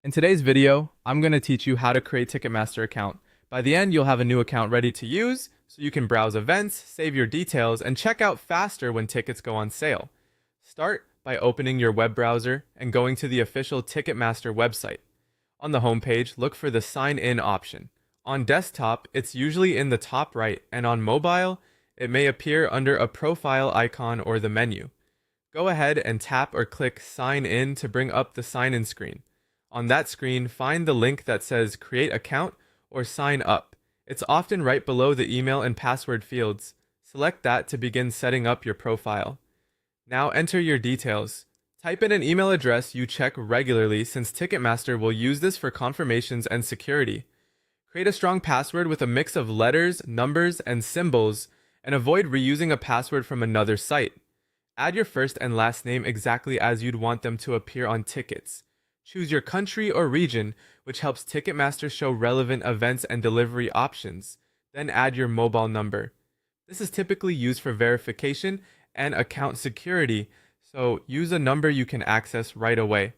In today's video, I'm going to teach you how to create a Ticketmaster account. By the end, you'll have a new account ready to use, so you can browse events, save your details, and check out faster when tickets go on sale. Start by opening your web browser and going to the official Ticketmaster website. On the homepage, look for the Sign In option. On desktop, it's usually in the top right, and on mobile, it may appear under a profile icon or the menu. Go ahead and tap or click Sign In to bring up the sign in screen. On that screen, find the link that says Create Account or Sign Up. It's often right below the email and password fields. Select that to begin setting up your profile. Now enter your details. Type in an email address you check regularly since Ticketmaster will use this for confirmations and security. Create a strong password with a mix of letters, numbers, and symbols, and avoid reusing a password from another site. Add your first and last name exactly as you'd want them to appear on tickets. Choose your country or region, which helps Ticketmaster show relevant events and delivery options. Then add your mobile number. This is typically used for verification and account security, so use a number you can access right away.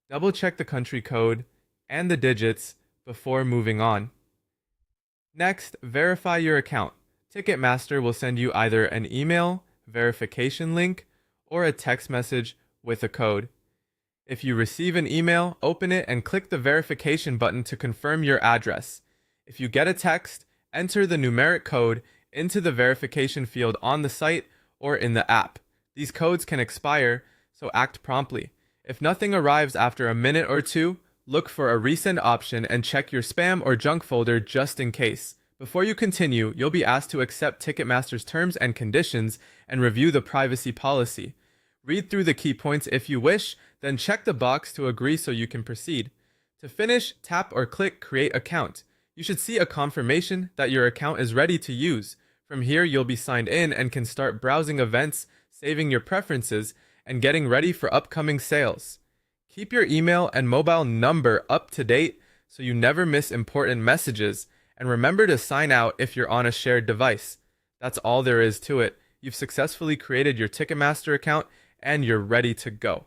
Double check the country code and the digits before moving on. Next, verify your account. Ticketmaster will send you either an email, verification link, or a text message with a code. If you receive an email, open it and click the verification button to confirm your address. If you get a text, enter the numeric code into the verification field on the site or in the app. These codes can expire, so act promptly. If nothing arrives after a minute or two, look for a resend option and check your spam or junk folder just in case. Before you continue, you'll be asked to accept Ticketmaster's terms and conditions and review the privacy policy. Read through the key points if you wish, then check the box to agree so you can proceed. To finish, tap or click Create Account. You should see a confirmation that your account is ready to use. From here, you'll be signed in and can start browsing events, saving your preferences, and getting ready for upcoming sales. Keep your email and mobile number up to date so you never miss important messages, and remember to sign out if you're on a shared device. That's all there is to it. You've successfully created your Ticketmaster account and you're ready to go.